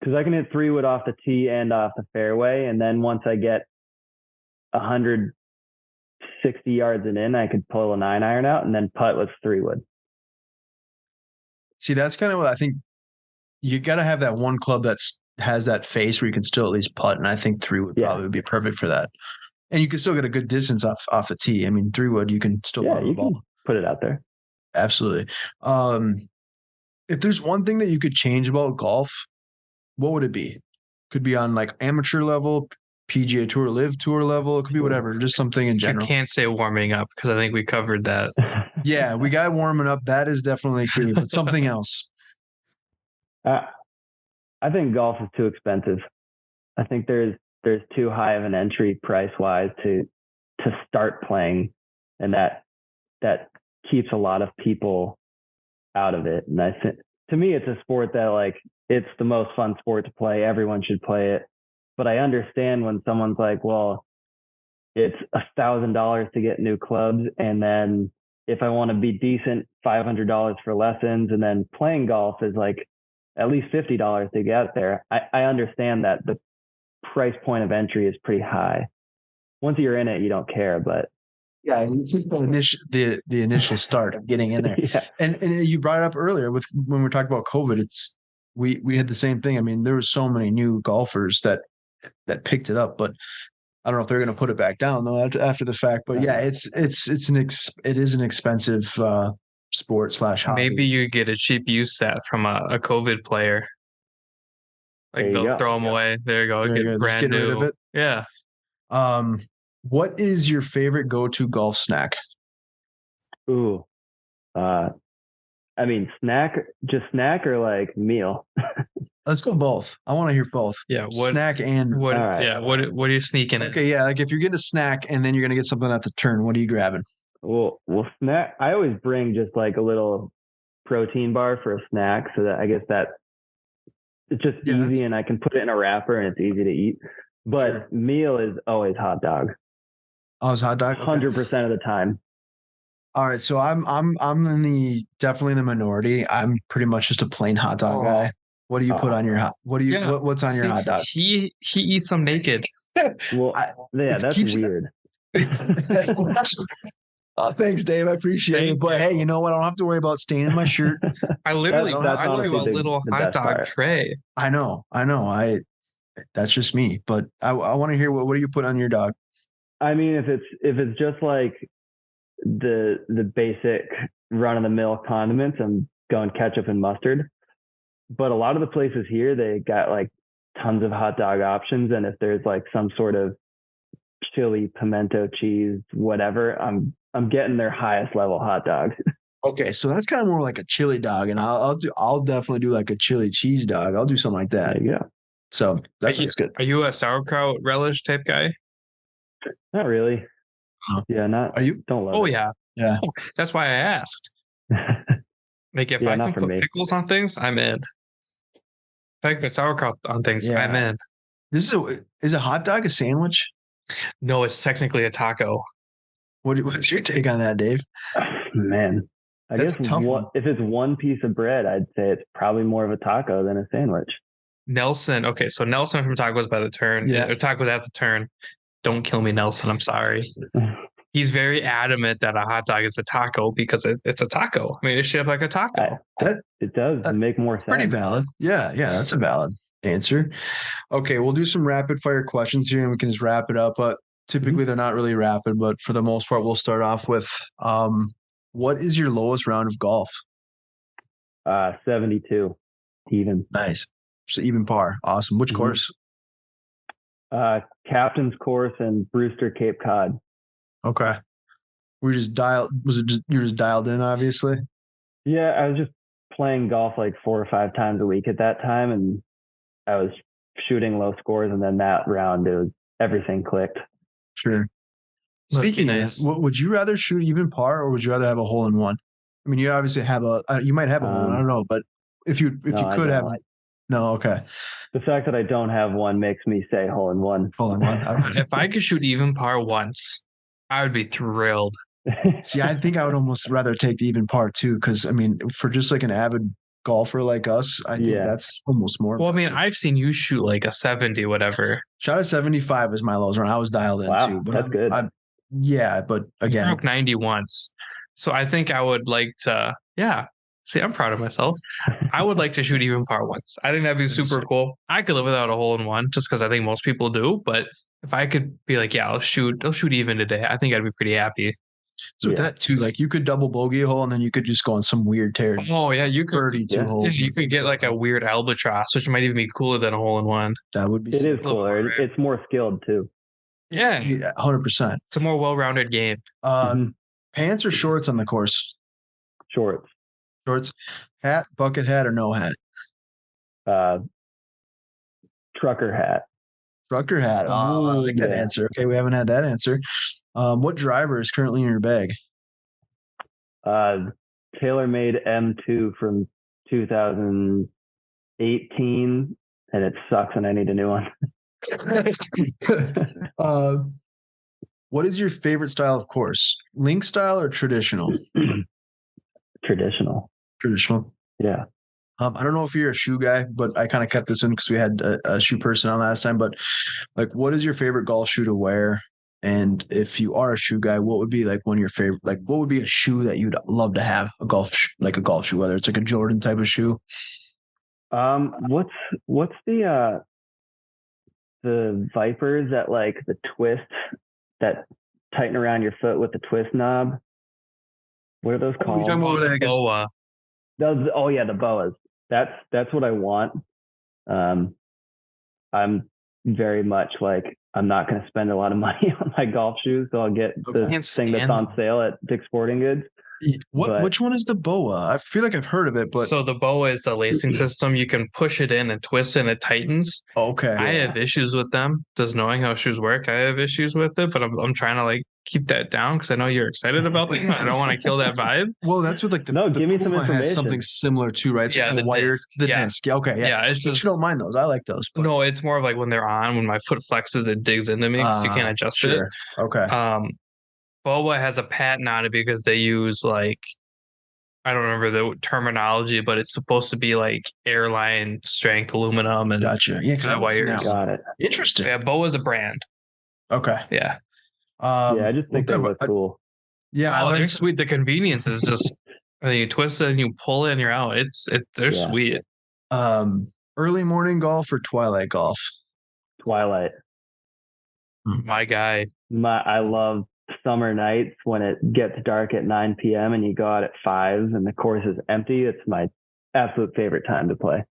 Because I can hit 3-wood off the tee and off the fairway, and then once I get 160 yards and in, I could pull a 9-iron out and then putt with 3-wood. See, that's kind of what I think. You got to have that one club that has that face where you can still at least putt, and I think 3-wood probably would be perfect for that. And you can still get a good distance off the tee. I mean, 3-wood, you can still putt the ball. Can put it out there. Absolutely. If there's one thing that you could change about golf, what would it be? Could be on like amateur level, PGA Tour, Live Tour level. It could be whatever, just something in general. You can't say warming up because I think we covered that. Yeah, we got warming up. That is definitely key, but something else. I think golf is too expensive. I think there's too high of an entry price wise to start playing, and that keeps a lot of people out of it. And I think, to me, it's a sport that, like, it's the most fun sport to play. Everyone should play it. But I understand when someone's like, well, it's $1,000 to get new clubs, and then if I want to be decent, $500 for lessons, and then playing golf is like at least $50 to get there. I understand that the price point of entry is pretty high. Once you're in it, you don't care, but yeah, it's just the initial start of getting in there. Yeah. And you brought it up earlier when we were talking about COVID. It's we had the same thing. I mean, there was so many new golfers that picked it up, but I don't know if they're going to put it back down though after the fact. But yeah, it is an expensive sport / hobby. Maybe you get a cheap use set from a COVID player. Like they'll throw them away. There you go. Get brand new. Rid of it. Yeah. What is your favorite go-to golf snack? Ooh, I mean, snack or like meal? Let's go both. I want to hear both. Yeah. Snack and what? Right. Yeah. What are you sneaking in? Okay. Yeah. Like if you're getting a snack and then you're gonna get something at the turn, what are you grabbing? Well, snack. I always bring just like a little protein bar for a snack, so that I guess that it's just easy and I can put it in a wrapper and it's easy to eat. But meal is always hot dog. Oh, it's hot dog. 100% of the time. All right, so I'm definitely in the minority. I'm pretty much just a plain hot dog guy. What do you put on your hot? What's on your hot dog? He eats them naked. Well, that's weird. Oh, thanks, Dave. I appreciate it. But hey, you know what? I don't have to worry about staining my shirt. I literally got a little hot dog tray. I know. That's just me. But I want to hear what do you put on your dog? I mean, if it's just like the basic run of the mill condiments, I'm going ketchup and mustard. But a lot of the places here, they got like tons of hot dog options, and if there's like some sort of chili, pimento cheese, whatever, I'm getting their highest level hot dog. Okay, so that's kind of more like a chili dog, and I'll definitely do like a chili cheese dog. I'll do something like that. Yeah. So that sounds good. Are you a sauerkraut relish type guy? Not really. Yeah, not. Are you? Don't love it. Oh yeah. Yeah. That's why I asked. Like if I can put pickles on things, I'm in. If I can put sauerkraut on things, I'm in. This is a hot dog a sandwich? No, it's technically a taco. What's your take on that, Dave? Man, I guess if it's one piece of bread, I'd say it's probably more of a taco than a sandwich. Nelson. Okay, so Nelson from Tacos by the Turn. Yeah. Or Tacos at the Turn. Don't kill me, Nelson. I'm sorry. He's very adamant that a hot dog is a taco because it's a taco. I mean, it's shaped like a taco. It does make more sense. Pretty valid. Yeah, that's a valid answer. Okay, we'll do some rapid fire questions here and we can just wrap it up. But typically they're not really rapid, but for the most part, we'll start off with what is your lowest round of golf? 72. Even. Nice. So even par. Awesome. Which course? Captain's Course and Brewster Cape Cod. Okay. You're just dialed in, obviously? Yeah, I was just playing golf like 4 or 5 times a week at that time, and I was shooting low scores. And then that round, everything clicked. Sure. Must be Speaking of nice. that, would you rather shoot even par or would you rather have a hole in one? I mean, you obviously have you might have a hole in one, I don't know, but if you No, I could have, don't. no, okay, The fact that I don't have one makes me say hole in one. hole in one. Okay. If I could shoot even par once, I would be thrilled. See, I think I would almost rather take the even par too, because I mean, for just like an avid golfer like us, I think Yeah. that's almost more. Well, I mean, impressive. I've seen you shoot like a 70, whatever. Shot at 75 was my lowest run. I was dialed in Wow, too, but that's good. Yeah, but You again, broke 90 once. So I think I would like to, yeah. See, I'm proud of myself. I would like to shoot even par once. I think that'd be super cool. I could live without a hole in one just because I think most people do. But if I could be like, yeah, I'll shoot even today, I think I'd be pretty happy. so with that too, like you could double bogey a hole and then you could just go on some weird tear. Oh yeah, you could 32 holes. you could get like a weird albatross, which might even be cooler than a hole in one. That would be. It is cooler. It's more skilled too. Yeah, 100%. It's a more well-rounded game. Pants or shorts on the course? Shorts. Shorts. Hat, bucket hat, or no hat? Trucker hat. Trucker hat. Oh, I like that answer. Okay, we haven't had that answer. What driver is currently in your bag? TaylorMade M2 from 2018, and it sucks, and I need a new one. What is your favorite style of course? Link style or traditional? Traditional. Traditional. Yeah. I don't know if you're a shoe guy, but I kind of kept this in because we had a shoe person on last time. But like, what is your favorite golf shoe to wear? And if you are a shoe guy, what would be like one of your favorite? Like, what would be a shoe that you'd love to have? A golf shoe, whether it's like a Jordan type of shoe. What's the Vipers that like the twist that tighten around your foot with the twist knob? What are those called? You're talking about The boa. The boas. That's what I want. I'm very much like, I'm not going to spend a lot of money on my golf shoes, so I'll get the thing that's on sale at Dick's Sporting Goods. Which one is the boa? I feel like I've heard of it, but so the boa is the lacing system. You can push it in and twist and it tightens. Okay. I have issues with them. Just knowing how shoes work, I have issues with it, but I'm trying to like keep that down because I know you're excited about it. I don't want to kill that vibe. Well, that's what like the give me some Puma has information. something similar too, right? It's like the wire, disc. the disc. Okay, yeah. It's just, you don't mind those. I like those. But. No, it's more of like when they're on, when my foot flexes, it digs into me because you can't adjust it. Okay. Boa has a patent on it because they use like, I don't remember the terminology, but it's supposed to be like airline strength aluminum and gotcha. Yeah, because wires. Got it. Interesting. Yeah, Boa's a brand. Okay. Yeah. I just think they look cool. Yeah, they're sweet. The convenience is just you twist it and you pull it and you're out. They're sweet. Early morning golf or twilight golf? Twilight. My guy. I love summer nights when it gets dark at 9 p.m. and you go out at 5 and the course is empty. It's my absolute favorite time to play.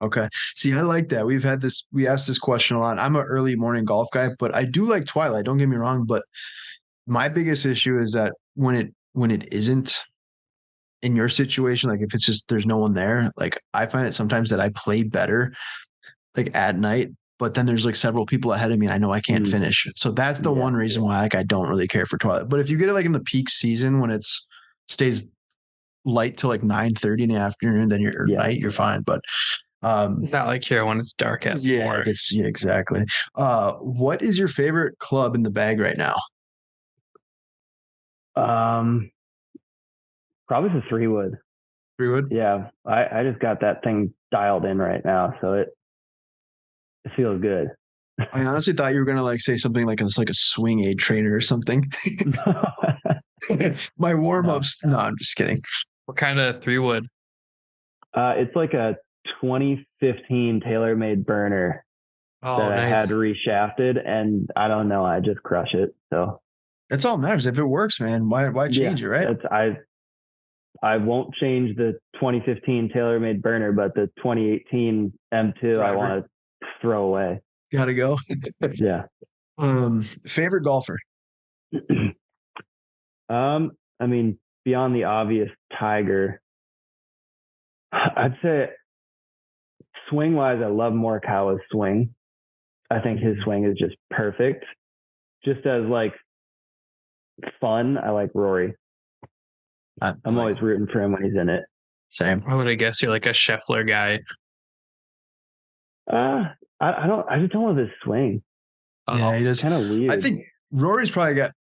Okay. See, I like that. We asked this question a lot. I'm an early morning golf guy, but I do like twilight. Don't get me wrong. But my biggest issue is that when it isn't in your situation, like if it's just, there's no one there, like I find it sometimes that I play better like at night, but then there's like several people ahead of me and I know I can't finish. So that's the one reason why like I don't really care for twilight. But if you get it like in the peak season when it's stays light till like 9:30 in the afternoon, then you're fine. But not like here when it's dark at 4. Exactly. What is your favorite club in the bag right now? Probably the 3-wood. 3-wood? Yeah. I just got that thing dialed in right now, so it feels good. I honestly thought you were gonna like say something like it's like a swing aid trainer or something. My warm-ups. No, I'm just kidding. What kind of 3-wood? It's like a 2015 TaylorMade burner that I had reshafted, and I don't know, I just crush it. So that's all that matters. If it works, man, why change it, right? I won't change the 2015 TaylorMade burner, but the 2018 M2 I want to throw away. Gotta go. Yeah. Favorite golfer? I mean, beyond the obvious, Tiger. I'd say swing wise, I love Morikawa's swing. I think his swing is just perfect. Just as like fun, I like Rory. I'm always rooting for him when he's in it. Same. I would guess you're like a Scheffler guy. I just don't love his swing. Yeah, he does. Kind of weird. I think Rory's probably got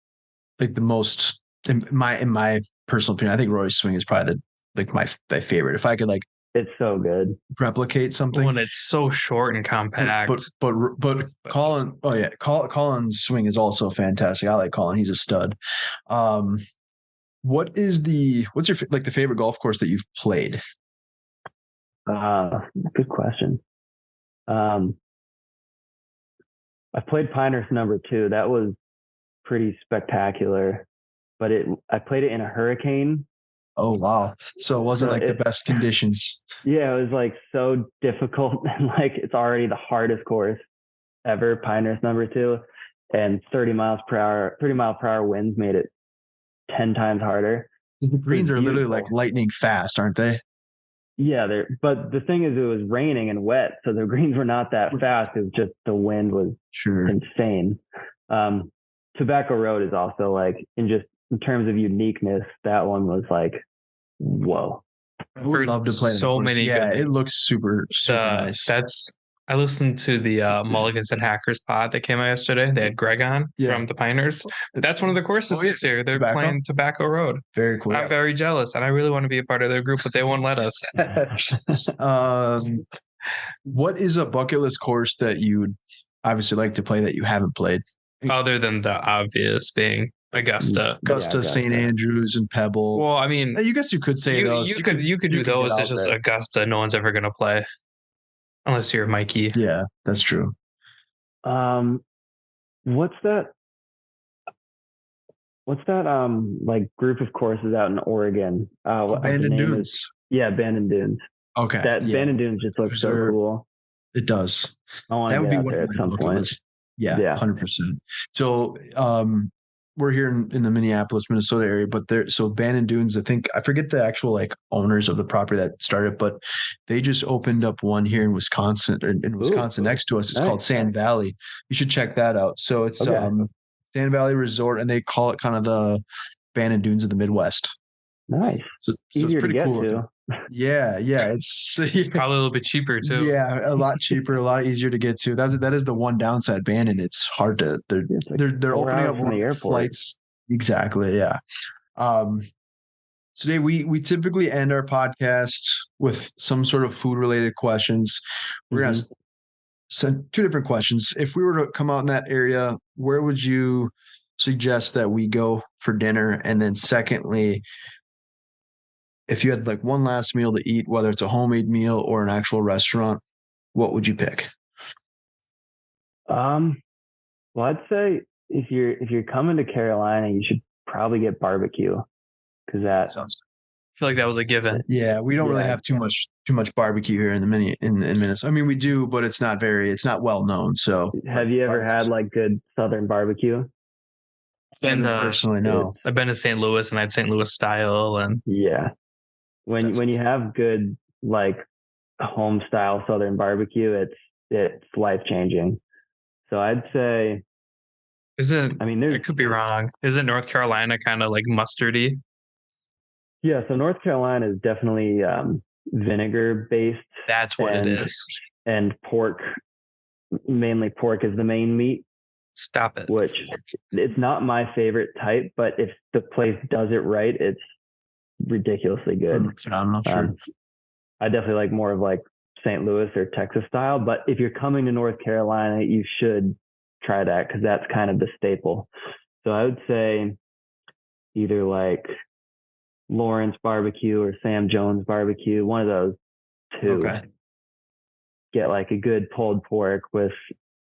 like the most in my personal opinion. I think Rory's swing is probably my favorite. If I could like, it's so good. Replicate something. When it's so short and compact. But Colin, oh yeah, Colin's swing is also fantastic. I like Colin. He's a stud. What's your like the favorite golf course that you've played? Good question. I played Pinehurst number 2. That was pretty spectacular, but I played it in a hurricane. Oh wow! So it wasn't like the best conditions. Yeah, it was like so difficult, and like it's already the hardest course ever. Pinehurst number 2, and 30 mile per hour winds made it 10 times harder. The greens are literally like lightning fast, aren't they? Yeah, but the thing is, it was raining and wet, so the greens were not that fast. It was just the wind was insane. Tobacco Road is also like in terms of uniqueness, that one was like, whoa. I would love to play so many. Yeah, it looks super nice. I listened to the Mulligans and Hackers pod that came out yesterday. They had Greg on from the Pinehurst. That's one of the courses this year. They're playing Tobacco Road. Very cool. I'm very jealous, and I really want to be a part of their group, but they won't let us. What is a bucket list course that you would obviously like to play that you haven't played? Other than the obvious being Augusta, St. Andrews, and Pebble. Well, I mean, you guess you could say those. You could do those. It's just Augusta. No one's ever going to play. Unless you're Mikey. Yeah, that's true. What's that like group of courses out in Oregon? Abandoned Dunes. Abandoned Dunes. Okay. Abandoned Dunes just looks so cool. It does. That would be one at some point. Yeah, 100%. So we're here in the Minneapolis, Minnesota area, but Abandoned Dunes, I forget the actual like owners of the property that started, but they just opened up one here in Wisconsin, next to us. It's called Sand Valley. You should check that out. So it's Sand Valley Resort, and they call it kind of the Abandoned Dunes of the Midwest. Nice. So it's pretty cool. Yeah. It's probably a little bit cheaper too. Yeah, a lot cheaper, a lot easier to get to. That is the one downside. Abandoned. It's hard to. They're opening up more flights. Exactly. Yeah. Today we typically end our podcast with some sort of food related questions. We're gonna send 2 different questions. If we were to come out in that area, where would you suggest that we go for dinner? And then secondly, if you had like one last meal to eat, whether it's a homemade meal or an actual restaurant, what would you pick? Well, I'd say if you're coming to Carolina, you should probably get barbecue, because that sounds. I feel like that was a given. Yeah, we don't really have too much barbecue here in Minnesota. I mean, we do, but it's not well known. So, have you ever had like good Southern barbecue? Personally, no. I've been to St. Louis, and I had St. Louis style, and when you have good like home style Southern barbecue, it's life changing. So I'd say, I could be wrong. Isn't North Carolina kind of like mustardy? Yeah, so North Carolina is definitely vinegar based. That's what it is. And pork, mainly pork is the main meat. Stop it. Which it's not my favorite type, but if the place does it right, it's ridiculously good. Phenomenal. Sure. I definitely like more of like St. Louis or Texas style, but if you're coming to North Carolina, you should try that, because that's kind of the staple. So I would say either like Lawrence barbecue or Sam Jones barbecue, one of those 2. Okay. Get like a good pulled pork with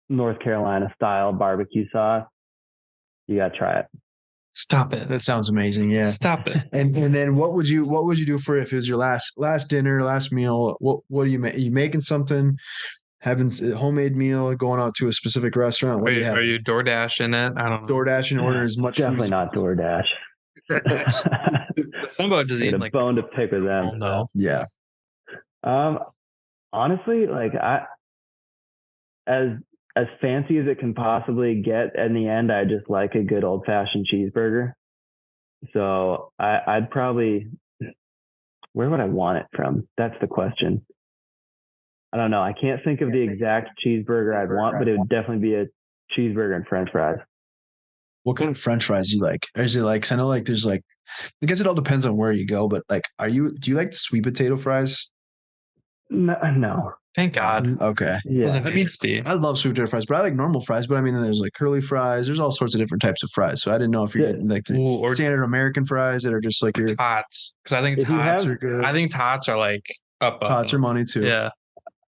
North Carolina style barbecue sauce. You gotta try it. Stop it. That sounds amazing. Yeah. Stop it. And then what would you do if it was your last dinner, last meal? What do you make? Are you making something? Having a homemade meal, going out to a specific restaurant? Are you DoorDashing it? I don't know. DoorDashing, order as much. Definitely not DoorDash. Somebody just eat like a bone to pick with them. No. Yeah. Honestly, like as as fancy as it can possibly get, in the end, I just like a good old fashioned cheeseburger. So I'd probably, where would I want it from? That's the question. I don't know. I can't think of the exact cheeseburger I'd want, but it would definitely be a cheeseburger and French fries. What kind of French fries do you like? Or is it like? 'Cause I know like there's like, I guess it all depends on where you go, but like, do you like the sweet potato fries? No. Thank God. Okay. Yeah. Those are I mean, tasty. I love sweet potato fries, but I like normal fries. But I mean, then there's like curly fries. There's all sorts of different types of fries. So I didn't know if you're Yeah. getting like the Ooh, or standard American fries that are just like your tots. Because I think If you tots have- are good. I think tots are like up. pots or money too. Yeah.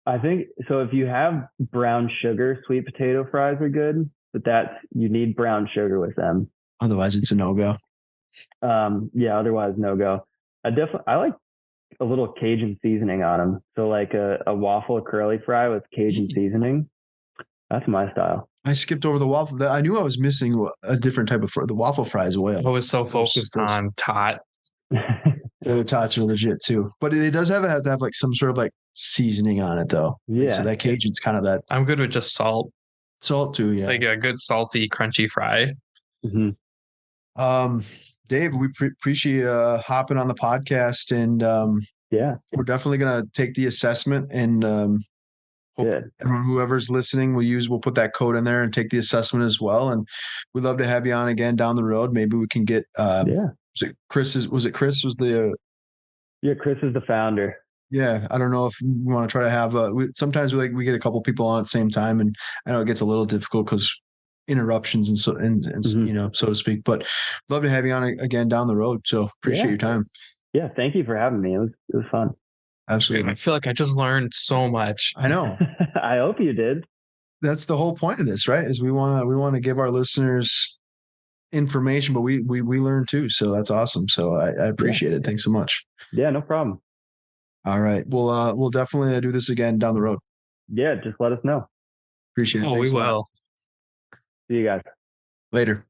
I think so. If you have brown sugar, sweet potato fries are good, but you need brown sugar with them. Otherwise, it's a no go. Yeah. Otherwise, no go. I like a little Cajun seasoning on them. So like a waffle curly fry with Cajun seasoning. That's my style. I skipped over the waffle. I knew I was missing a different type of the waffle fries. Well, I was so focused on tot. the tots are legit too, but it does have to have like some sort of like seasoning on it though. Like, Yeah. so that Cajun's kind of that I'm good with just salt. salt too. Yeah. Like a good salty, crunchy fry. Mm-hmm. Dave, we appreciate you hopping on the podcast, and Yeah. we're definitely gonna take the assessment, and hope Yeah. everyone, whoever's listening, we'll put that code in there and take the assessment as well. And we'd love to have you on again down the road. Maybe we can get Yeah. Chris was the Yeah. Chris is the founder. yeah. I don't know if we want to try to have sometimes we get a couple people on at the same time, and I know it gets a little difficult because interruptions and so Mhm. so to speak. But love to have you on again down the road. So appreciate Yeah. your time. Yeah. Thank you for having me. It was fun. Absolutely. I feel like I just learned so much. I know. I hope you did. That's the whole point of this, right? Is we want to give our listeners information, but we learn too. So that's awesome. So I appreciate it. Thanks so much. Yeah. No problem. All right. We'll definitely do this again down the road. Yeah. Just let us know. Appreciate it. Oh, Thanks we a lot. will. See you guys. Later.